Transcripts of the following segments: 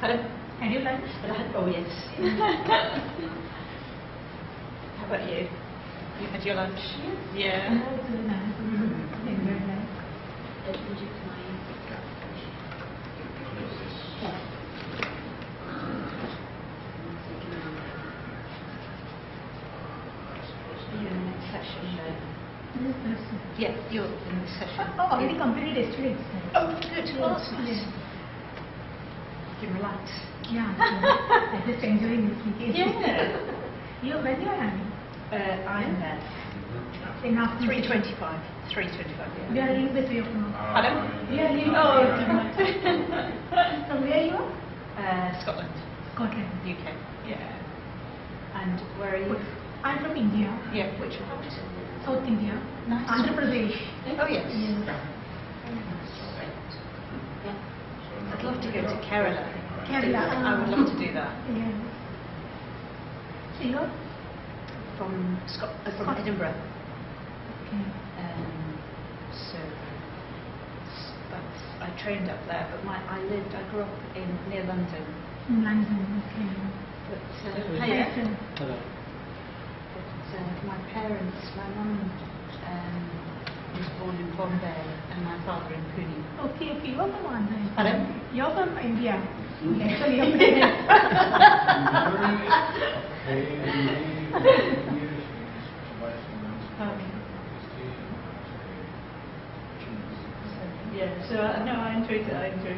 Pardon? Had you lunch? Oh yes. How about you? You had your lunch? Yeah. No, it's really nice. Very nice. You're in the next session then? This person. Yeah, you're in the session. Oh, already completed yesterday. Oh, good. Well, that's nice. You can relax. Yeah. I'm just enjoying this weekend. Yeah. You, when you are having? I'm there. In afternoon. 3:25. 3:25. We are leaving by 3 o'clock. Pardon? We are leaving. Oh. From where you are? Scotland. Scotland. UK. Yeah. And where are you? I'm from India. Yeah. Which part? South India. Nice. Andhra Pradesh. Oh yes. Yes. I'd love to go to Kerala. Kerala. I would love to do that. Yeah. So you are? From Edinburgh. Okay. So I trained up there, but I grew up near London. In London, okay. But Yes, sir. Hello. my parents, my mum was born in Bombay and my father in Pune. Okay, you are from Andhra. Pardon? You are from India. Yes, so you are Yeah, so no, I enjoyed it. I enjoyed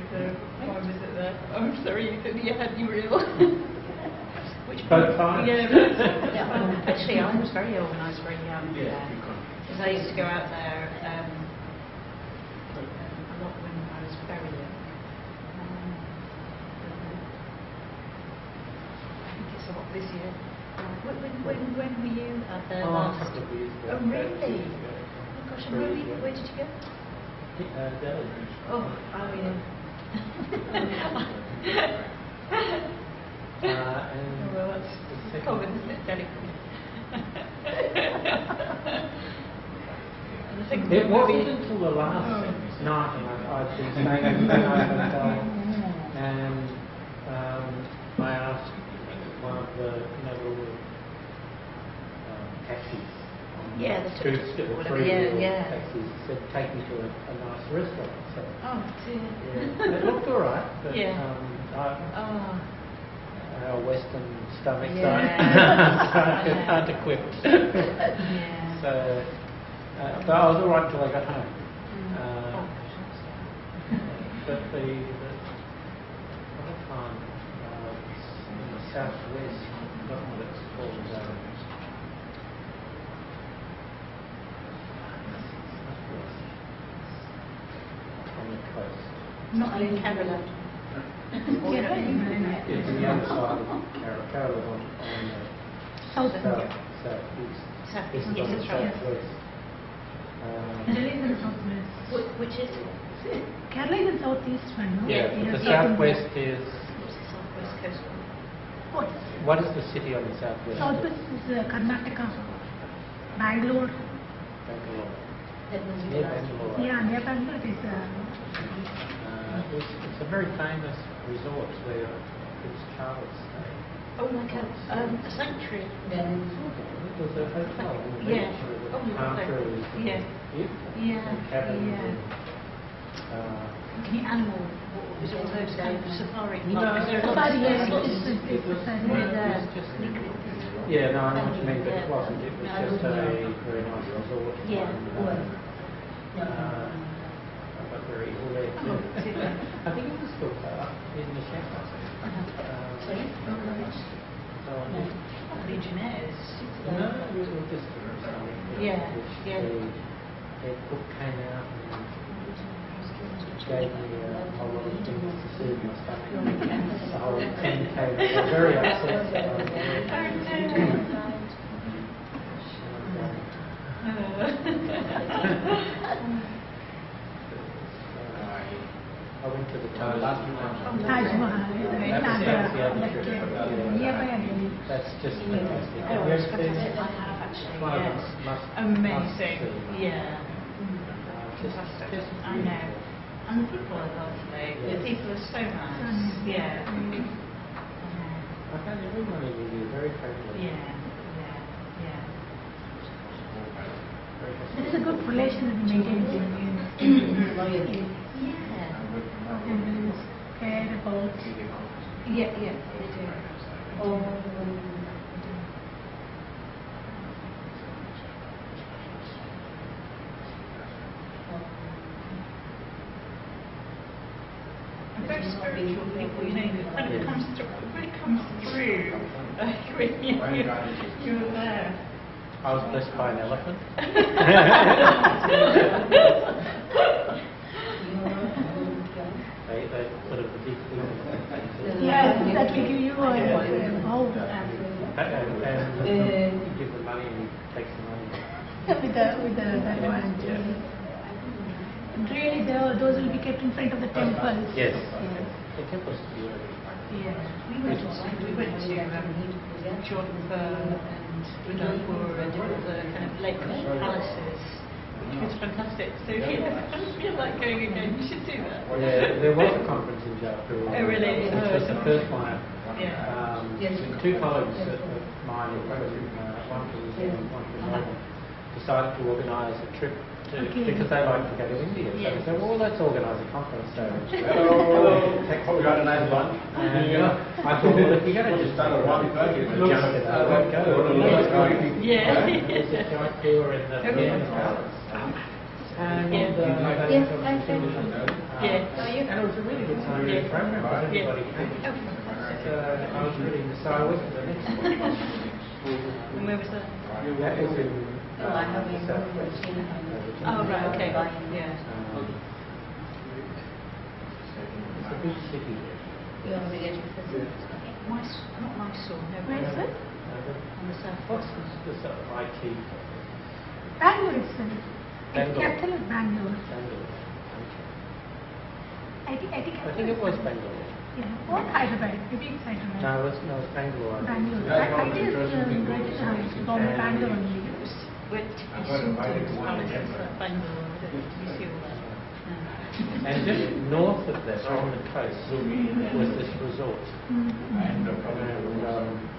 my visit there. I'm sorry you had you real. Which Both times? Yeah, actually, I was very ill when I was very young. Because I used to go out there a lot when I was very young. I think it's a lot this year. When were you out there last? A couple of years ago. Oh, really? Years ago. Oh gosh, and where did you go? Delhi. Oh yeah. And Well, that's common, isn't it? Delhi. it wasn't until the last night I'd been staying in the hotel, and I asked one of the taxis. Yeah, the Scoots, the whatever, three-wheel yeah. taxis said, take me to a nice restaurant. So, Oh dear. yeah, it looked all right, but Yeah. our Western stomachs Yeah. aren't equipped. Yeah. So, but I was all right till I got home. But the other time in the southwest, I don't know what it's called. On the coast. Not in Kerala. It's on the other side of Kerala. Kerala's on the South India. southeast. Southeast, This is yes, on the that's right. southwest. Kerala is in the southwest. Which is Kerala is in southeast one, no? Yeah, Yeah, the South southwest is. what's the southwest coast one? What? What is the city on the southwest? Southwest is Karnataka. Bangalore. Bangalore. Near Bangalore. Yeah, near Bangalore it is. It's a very famous resort where Prince Charles stayed. Oh, like a sanctuary. It was a hotel. Yeah. Oh, After it was yeah. beautiful. Yeah. Cabins Yeah. and, The animal, was it all those kind of safari? No, Is there a lot of Safari, yes, lots of- it's it was, a- it was just, yeah, no, I know what you mean, but it wasn't. It was just a very nice resort. Yeah. But very cool there too. Oh, dear. I think it was still up in the shower. Sorry? So, Legionnaires. no, it was just Yeah, yeah. The cook came out and gave me a whole lot of things to soothe my stomach. The whole 10K. I was very upset. I went to the Taj Mahal. Taj Mahal. That's just fantastic. Oh, Have you it's ever been? fantastic. I have actually, One of yes. them must Amazing. see. Yeah. Just Fantastic. beautiful. I know. And the people are lovely. The people are so nice. Yeah. I found everybody really very friendly. Yeah. There is a good relation that we maintain with the community. Yeah. Everyone is cared about. Yeah, they do. Very spiritual people, you know, when it comes through, when you're there. I was blessed by an elephant. they sort of the big thing. Yeah, that will give you a hold. And you give them money and he takes the money. With that one. Really, those will be kept in front of the temples. Yes. The temples are beautiful. Yeah, we went to Jordan and Udaipur and all the kind of lake palaces, which was fantastic. So if you feel like going again, you should do that. Yeah, there was a conference in Jaipur. Oh, really? Which was the first one. Yeah. Two colleagues of mine, one from Melbourne, decided to organise a trip because they like to go to India. So they said, well, let's organise a conference. So we got a nice lunch. And I thought, well, if you're going to just jump it, I won't go. Yeah. There's a Jaipur in the palace. And and it was a really good time program because everybody came. I was really excited with the next one. And where was that? That was in Oh, right, okay. Yeah. It's a big city. Not Mysore, no. Where is it? On the south What's coast. the sort of IT? Bangalore itself. Its Bangalore. capital is Bangalore. Bangalore. I think I think it was Bangalore. Yeah. Or Hyderabad. Maybe it's Hyderabad. No, it's Bangalore. Bangalore. I think it's Bombay, Bangalore only. Went to Bangalore. Did you see all that? And just north of that, on the coast, was this resort. And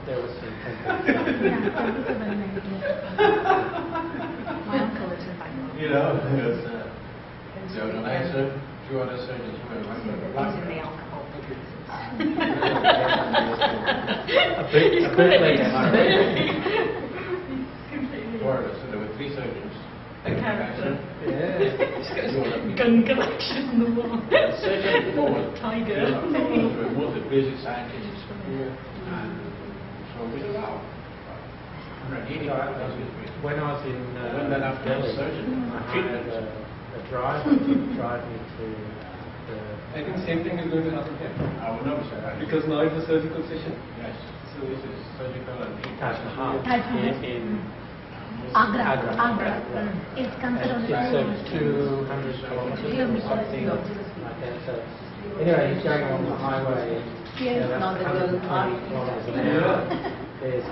there was some temples. Yeah, temples are very nice. My uncle lives in Bangalore. You know, because the organizer, two other surgeons were He's in the alcohol business. A bootlegger. so there were three surgeons. A character. Yeah. He's got a gun collection on the wall. Surgeon forward. Tiger. Were most the basic scientists. And so we allowed 180 When I was in When that after Delhi, surgeon I hired treatment. a driver to drive me to the... I think same thing is going to happen here. I would not be surprised. Because now it's a surgical session. Yes. So this is surgical and Taj Mahal Taj Mahal. in Agra. It's considered It's 200 kilometers or something like that. So anyway, he's going along the highway. Yes. That's 120 kilometers an hour. There's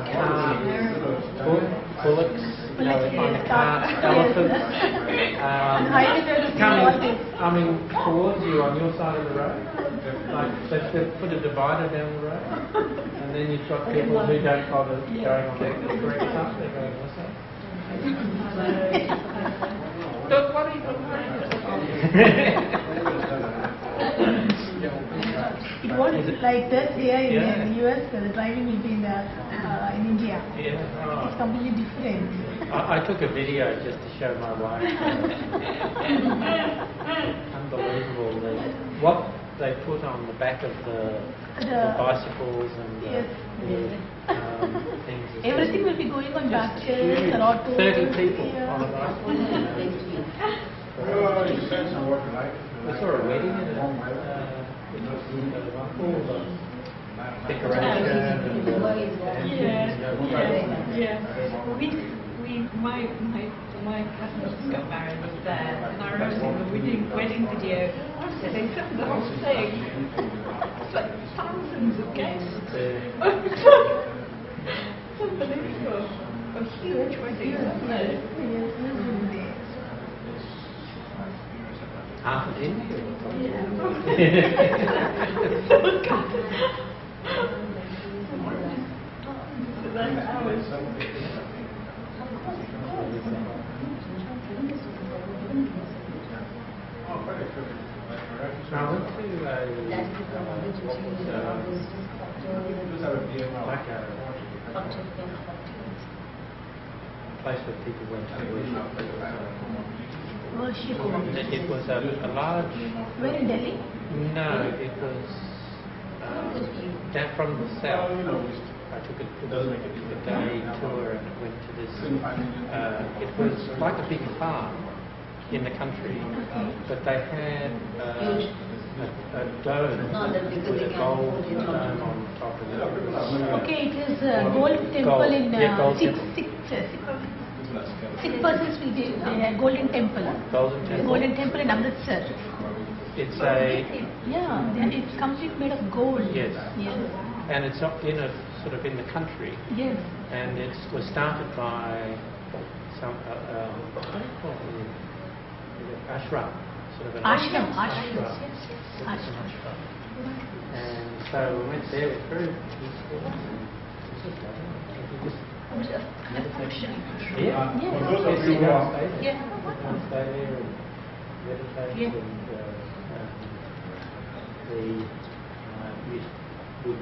bullocks, on the cart, elephants. Coming towards you on your side of the road. Like they've put a divider down the road, and then you've got people who don't bother going on the correct side. They're going this side. Don't worry. It won't be like this here in the US. The driving will be in India. Yeah. It's completely different. I took a video just to show my wife. Unbelievable. What they put on the back of the bicycles and things. Everything will be going on back chairs or autos. 30 people on a bicycle. you said some work like We saw a wedding in it. All the decoration and My cousins got married there, and I remember the wedding video. Honestly, they filmed the whole thing. It's like thousands of guests. It's unbelievable. A huge wedding, isn't it? half of India. I went to like a place where people went to worship. It was a large. Where in Delhi? No, it was down from the south. I took a day tour and went to this. It was like a big farm in the country, but they had a dome with a gold dome on top of it. Okay, it is a golden temple in Sikh persons will be golden temple. Golden temple in Amritsar. It's it's completely made of gold. Yes. Yes. And it's in a sort of in the country. Yes. And it was started by some what do you call it? Ashram. Sort of an Ashram. Ashram. And so we went there. It was very peaceful. Yeah. Yes. Stay there and meditate. And we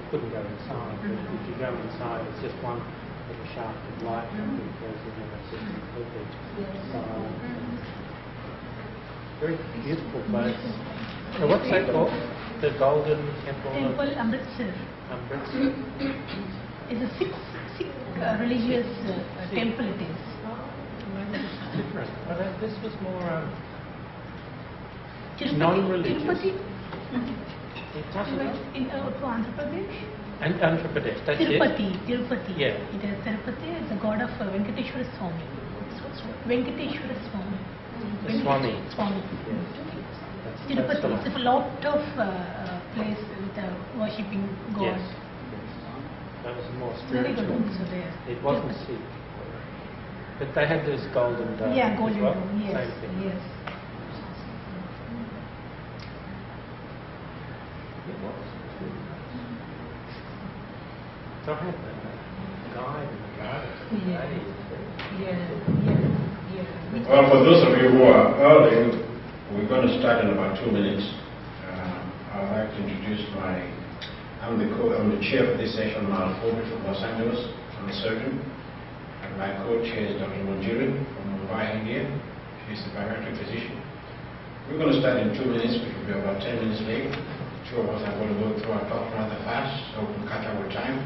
couldn't go inside, but if you go inside, it's just one little shaft of light that goes in, and it's just completely silent. Very beautiful place. So what's that called? The Golden Temple? Temple Amritsar. Amritsar. It's a Sikh religious temple it is. Different. This was more non-religious. Tirupati? In Andhra Pradesh? And Andhra Pradesh, that's Tirupati. Yeah. It is Tirupati. It's the god of Venkateshwara Swami. Venkateshwara Swami. The Swami. Swami. That's Tirupati. the one. It's a lot of place with worshipping God. Yes. That was more Very spiritual. good also there. It wasn't Tirupati. Sikh. But they had this golden dome. Yeah, as golden well. dome. Yes. Same thing. Yes. It was. So I had a guide in the garden. Well, for those of you who are early, we're going to start in about 2 minutes. I'd like to introduce I'm the chair of this session, Fobi from Los Angeles. I'm a surgeon. And my co-chair is Dr. Manjuri from Mumbai, India. She's a bariatric physician. We're going to start in 2 minutes, which will be about 10 minutes late. Two of us are going to go through our talk rather fast, so we can catch up with time.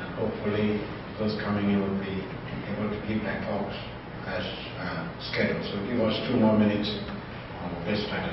And hopefully, those coming in will be able to give their talks as scheduled. So give us 2 more minutes on this time.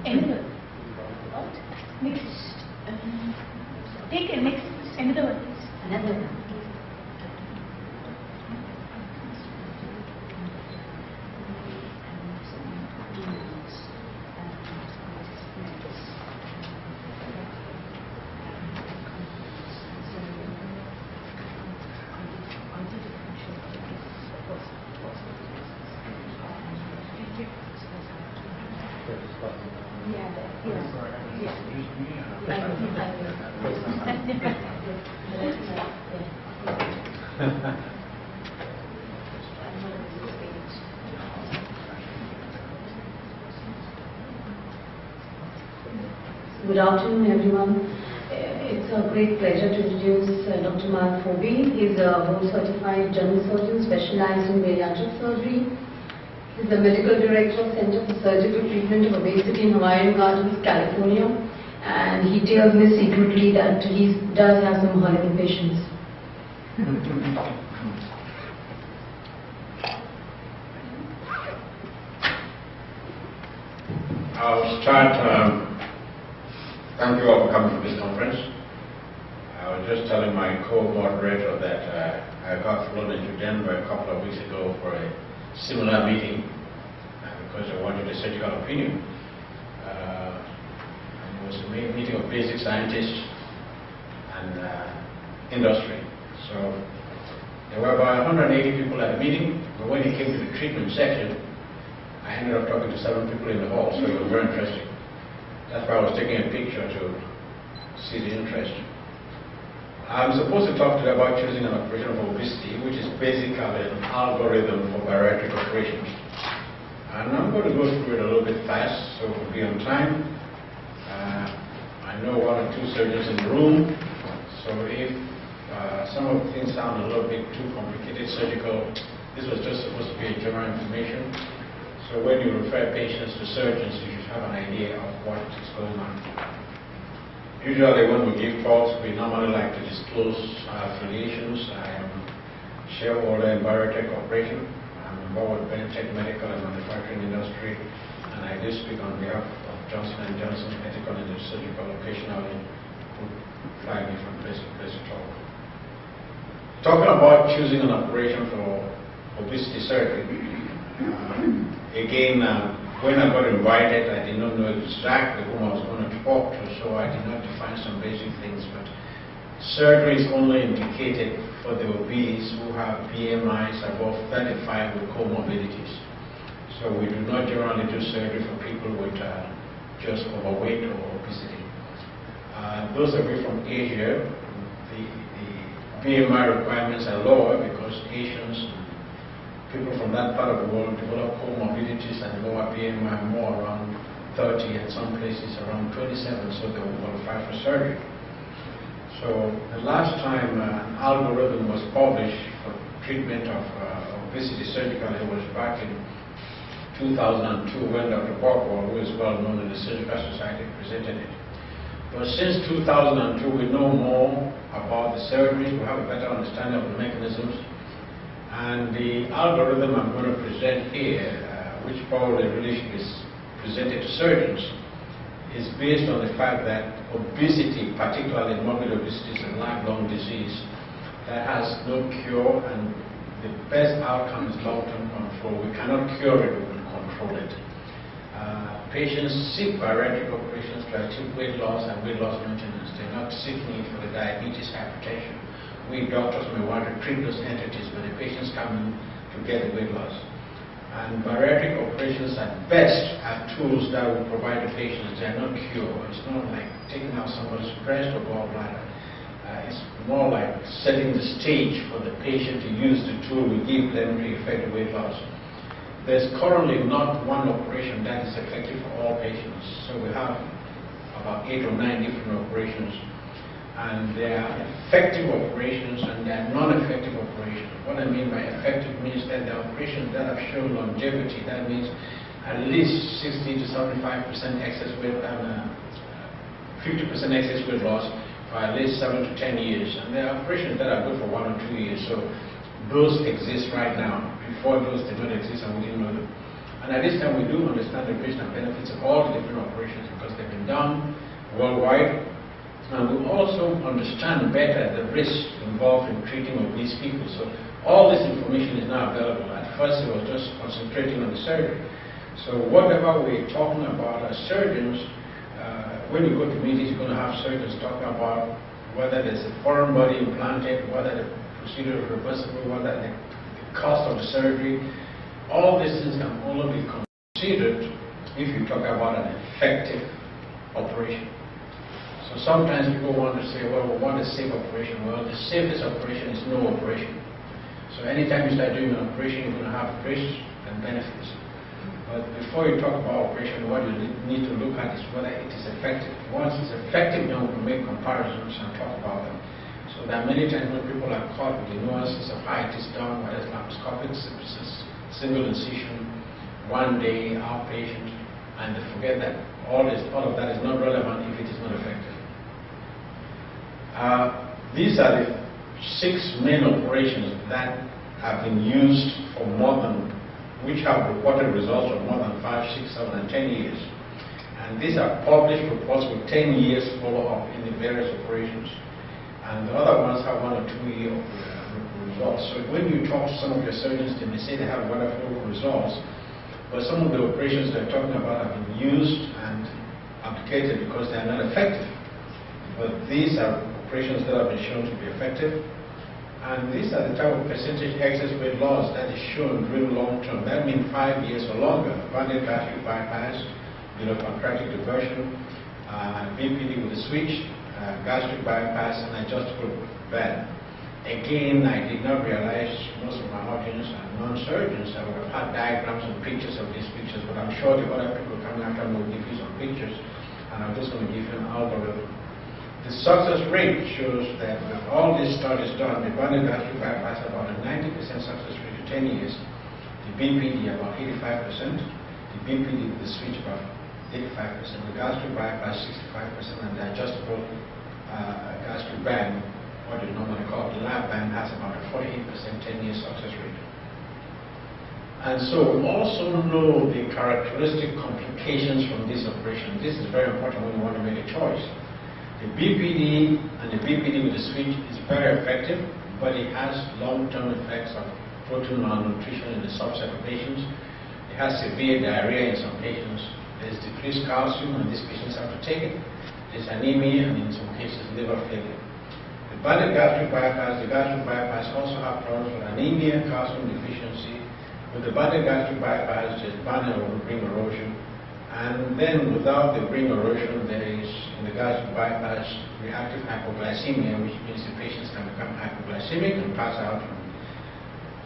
Another. Next. Take a next. Another one. Another one. Good afternoon, everyone. It's a great pleasure to introduce Dr. Mathias. He's a board-certified general surgeon specialized in bariatric surgery. He's the medical director of Center for Surgical Treatment of Obesity in Hawaiian Gardens, California. And he tells me secretly that he does have some horrible patients. I'll start. Thank you all for coming to this conference. I was just telling my co-moderator that I got flown into Denver a couple of weeks ago for a similar meeting because I wanted a surgical opinion. It was a meeting of basic scientists and industry. So there were about 180 people at the meeting, but when it came to the treatment section, I ended up talking to 7 people in the hall, so it was very interesting. That's why I was taking a picture to see the interest. I'm supposed to talk today about choosing an operation for obesity, which is basically an algorithm for bariatric operations. And I'm going to go through it a little bit fast, so we'll be on time. I know 1 or 2 surgeons in the room, so if some of the things sound a little bit too complicated, surgical, this was just supposed to be a general information. So when you refer patients to surgeons, you should have an idea of what is going on. Usually when we give talks, we normally like to disclose our affiliations. I am shareholder in Bariatric Corporation. I'm involved with Benetech Medical and Manufacturing Industry, and I do speak on behalf of Johnson & Johnson Medical and Surgical occasionally, who fly me from place to place to talk. Talking about choosing an operation for obesity surgery. Again, when I got invited, I did not know exactly whom I was going to talk to, so I did not define some basic things. But surgery is only indicated for the obese who have BMIs above 35 with comorbidities. So we do not generally do surgery for people with just overweight or obesity. Those of you from Asia, the BMI requirements are lower because Asians, people from that part of the world, develop comorbidities and lower BMI more around 30 and some places around 27, so they will qualify for surgery. So the last time an algorithm was published for treatment of obesity surgically, it was back in 2002 when Dr. Borkwell, who is well known in the Surgical Society, presented it. But since 2002, we know more about the surgeries, we have a better understanding of the mechanisms. And the algorithm I'm going to present here, which probably really should be presented to surgeons, is based on the fact that obesity, particularly morbid obesity, is a lifelong disease that has no cure, and the best outcome is long-term control. We cannot cure it, we can control it. Patients seek bariatric operations to achieve weight loss and weight loss maintenance. They're not seeking it for the diabetes, hypertension. We doctors may want to treat those entities, but the patients come in to get the weight loss. And bariatric operations at best are tools that will provide the patients. They are not cure. It's not like taking out someone's breast or gallbladder. It's more like setting the stage for the patient to use the tool we give them to effect the weight loss. There's currently not one operation that is effective for all patients. So we have about 8 or 9 different operations. And there are effective operations and there are non-effective operations. What I mean by effective means that the operations that have shown longevity, that means at least 60 to 75% excess weight and 50% excess weight loss for at least 7 to 10 years. And there are operations that are good for 1 or 2 years. So those exist right now. Before those did not exist and we didn't know them. And at this time we do understand the risks and benefits of all the different operations because they've been done worldwide. And we also understand better the risks involved in treating obese people. So all this information is now available. At first it was just concentrating on the surgery. So whatever we're talking about as surgeons, when you go to meetings, you're going to have surgeons talking about whether there's a foreign body implanted, whether the procedure is reversible, whether the cost of the surgery. All these things can only be considered if you talk about an effective operation. So sometimes people want to say, well, we want a safe operation. Well, the safest operation is no operation. So anytime you start doing an operation, you're going to have risks and benefits. But before you talk about operation, what you need to look at is whether it is effective. Once it's effective, then we can make comparisons and talk about them. So there are many times when people are caught with the nuances of how it is done, whether it's laparoscopic, single incision, 1 day, outpatient, and they forget that all of that is not relevant if it is not effective. These are the 6 main operations that have been used for which have reported results of more than 5, 6, 7, and 10 years. And these are published reports with 10 years follow-up in the various operations. And the other ones have 1 or 2 year results. So when you talk to some of your surgeons, they may say they have wonderful results, but some of the operations they're talking about have been used and abdicated because they are not effective. But these are operations that have been shown to be effective. And these are the type of percentage excess weight loss that is shown during long term. That means 5 years or longer. Banded gastric bypass, contractic diversion, BPD with a switch, gastric bypass, and adjustable band. Again, I did not realize most of my audience are non-surgeons. I would have had diagrams and pictures of these pictures, but I'm sure the other people coming after me will give you some pictures, and I'm just going to give you an algorithm. The success rate shows that with all these studies done, the banded gastric bypass about a 90% success rate to 10 years, the BPD about 85%, the BPD with the switch about 85%, the gastric bypass 65%, and the adjustable gastric band, what you normally call the lab band, has about a 48% 10-year success rate. And so we also know the characteristic complications from this operation. This is very important when you want to make a choice. The BPD and the BPD with the switch is very effective, but it has long-term effects of protein malnutrition in a subset of patients. It has severe diarrhea in some patients. There's decreased calcium, and these patients have to take it. There's anemia, and in some cases, liver failure. The banded gastric bypass, the gastric bypass also have problems with anemia, calcium deficiency. With the banded gastric bypass, there's banded ring erosion. And then without the ring erosion, there is, in the gastric bypass, reactive hypoglycemia, which means the patients can become hypoglycemic and pass out.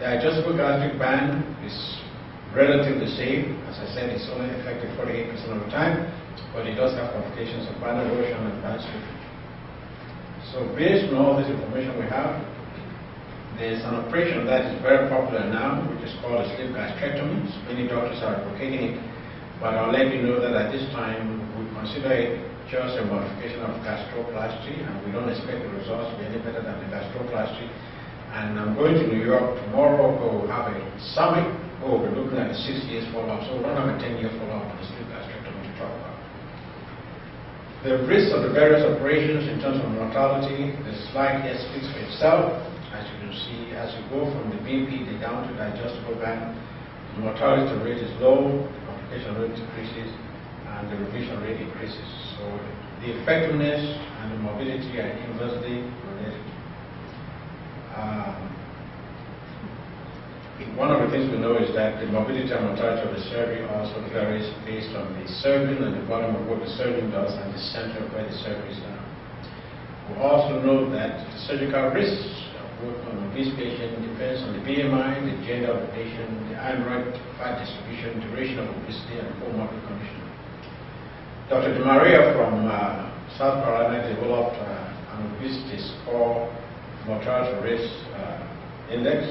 The adjustable gastric band is relatively safe. As I said, it's only effective 48% of the time, but it does have complications of band erosion and band slippage. So based on all this information we have, there's an operation that is very popular now, which is called a sleeve gastrectomy. Many doctors are advocating it. But I'll let you know that at this time, we consider it just a modification of gastroplasty, and we don't expect the results to be any better than the gastroplasty. And I'm going to New York tomorrow. We'll have a summit where we'll be looking at the 6 years follow-up. So we don't have a 10-year follow-up on the sleeve gastrectomy to talk about. The risks of the various operations in terms of mortality, the slide here speaks for itself. As you can see, as you go from the BPD down to the adjustable band, the mortality rate is low, the complication rate decreases, and the revision rate increases. So the effectiveness and the morbidity are inversely related. One of the things we know is that the morbidity and mortality of the surgery also varies based on the surgeon and the volume of what the surgeon does and the center of where the surgery is done. We also know that the surgical risks of work on an obese patient depends on the BMI, the gender of the patient, the android fat distribution, duration of obesity, and comorbid condition. Dr. De Maria from South Carolina developed an obesity score mortality risk index,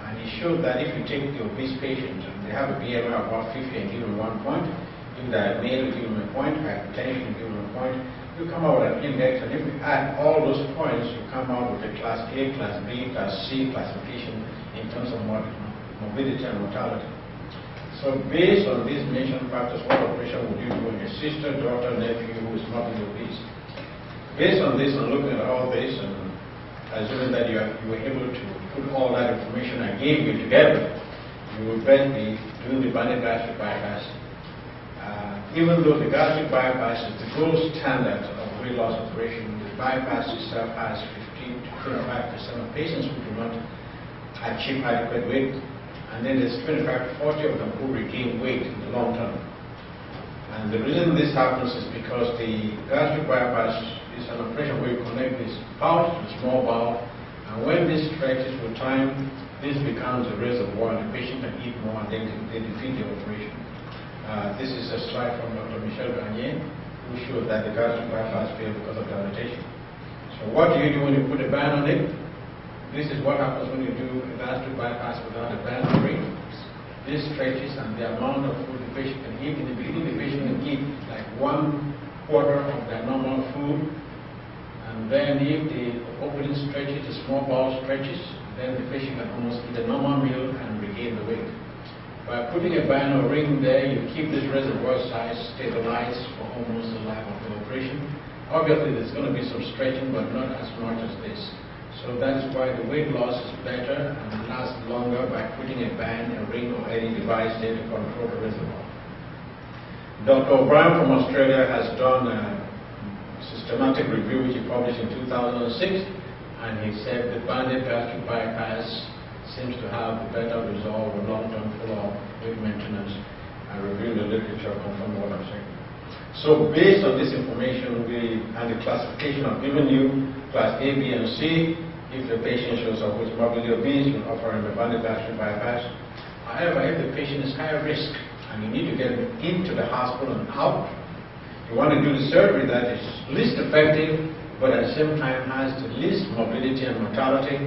and he showed that if you take the obese patient and they have a BMI of about 50 and give them 1 point, if they're male, give them a point, hypertension, give them a point, you come out with an index, and if you add all those points, you come out with a class A, class B, class C classification in terms of morbidity and mortality. So based on these mentioned factors, what operation would you do on your sister, daughter, nephew who is morbidly obese? Based on this and looking at all this, and assuming that you were able to put all that information I gave you together, you would then be doing the banded gastric bypass. Even though the gastric bypass is the gold standard of weight loss operation, the bypass itself has 15 to 25% of patients who do not achieve adequate weight. And and then there's 25 to 40 of them who regain weight in the long term. And the reason this happens is because the gastric bypass is an operation where you connect this pouch to the small bowel, and when this stretches with time, this becomes a reservoir, and the patient can eat more, and then they defeat the operation. This is a slide from Dr. Michel Garnier, who showed that the gastric bypass failed because of dilatation. So what do you do when you put a band on it? This is what happens when you do a gastric bypass without a band or ring. This stretches, and the amount of food the patient can eat. In the beginning, the patient can eat like 1/4 of their normal food. And then if the opening stretches, the small bowel stretches, then the patient can almost eat a normal meal and regain the weight. By putting a band or ring there, you keep this reservoir size stabilized for almost the life of the operation. Obviously, there's going to be some stretching, but not as much as this. So that's why the weight loss is better and lasts longer by putting a band, a ring, or any device there to control the reservoir. Dr. O'Brien from Australia has done a systematic review which he published in 2006, and he said the banded gastric bypass seems to have a better result with long-term follow-up weight maintenance, and reviewing the literature confirm what I'm saying. So based on this information and the classification I've given you, class A, B, and C, if the patient shows up with morbidly obese, we'll offer him a banded gastric bypass. However, if the patient is high risk and you need to get him into the hospital and out, you want to do the surgery that is least effective, but at the same time has the least morbidity and mortality,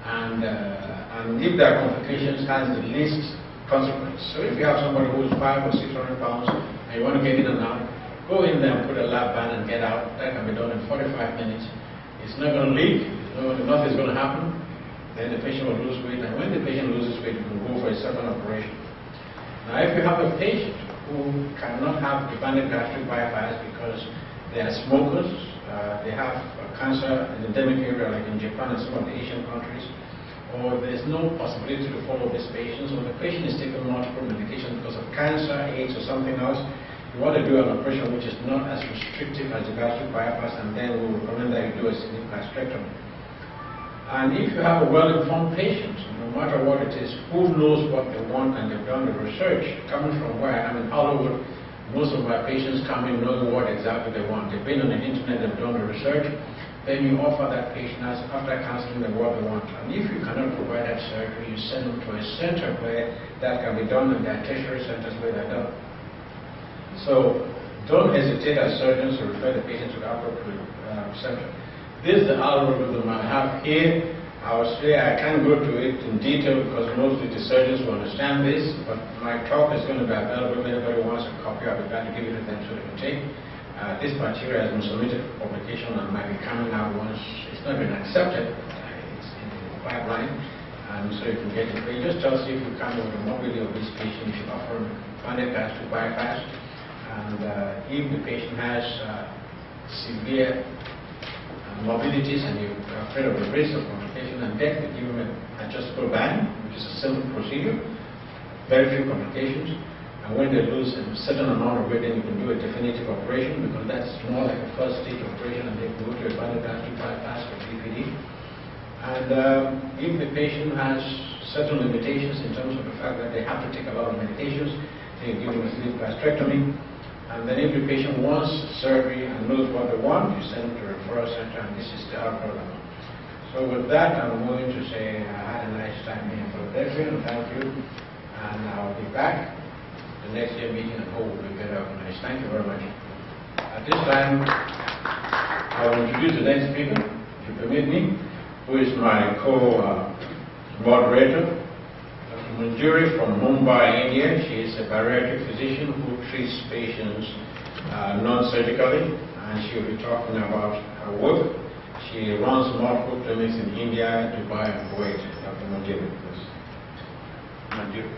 and if there are complications, has the least consequence. So if you have somebody who is 500 or 600 pounds and you want to get in and out, go in there and put a lap band and get out. That can be done in 45 minutes. It's not going to leak, nothing's going to happen. Then the patient will lose weight, and when the patient loses weight, you can go for a second operation. Now, if you have a patient who cannot have the banded gastric bypass because they are smokers, they have cancer in the endemic area like in Japan and some of the Asian countries, or there's no possibility to follow these patients, or the patient is taking multiple medications because of cancer, AIDS, or something else, you want to do an operation which is not as restrictive as the gastric bypass, and then we recommend that you do a sleeve gastrectomy. And if you have a well-informed patient, no matter what it is, who knows what they want and they've done the research, coming from where I am in Hollywood, most of my patients come in knowing what exactly they want. They've been on the internet, they've done the research, then you offer that patient after counseling them what they want. And if you cannot provide that surgery, you send them to a center where that can be done, and there are tertiary centers where they're done. So don't hesitate as surgeons to refer the patient to the appropriate center. This is the algorithm I have here. I would say I can't go to it in detail because mostly the surgeons will understand this, but my talk is going to be available. If anybody wants a copy, I'll be glad to give it to them so they can take. This material has been submitted for publication and might be coming out once it's not been accepted. It's in the pipeline, and so you can get it. But it just tells you if you come with a morbidly obese patient, you should offer banded gastric bypass. And if the patient has severe morbidities and you're afraid of the risk of complication and death, we give them an adjustable band, which is a simple procedure, very few complications. And when they lose a certain amount of weight, then you can do a definitive operation, because that's more like a first stage operation, and they go to a banded gastric bypass or BPD. And if the patient has certain limitations in terms of the fact that they have to take a lot of medications, they give them a sleeve gastrectomy. And then if the patient wants surgery and knows what they want, you send them to a referral center, and this is the algorithm. So with that, I'm going to say I had a nice time here in Philadelphia, and thank you. And I'll be back the next year meeting, and hope we'll be better organized. Thank you very much. At this time, I will introduce the next speaker, if you permit me, who is my co-moderator, Manjuri from Mumbai, India. She is a bariatric physician who treats patients non-surgically, and she will be talking about her work. She runs multiple clinics in India, Dubai, and Kuwait. Dr. Manjuri, please. Manjuri.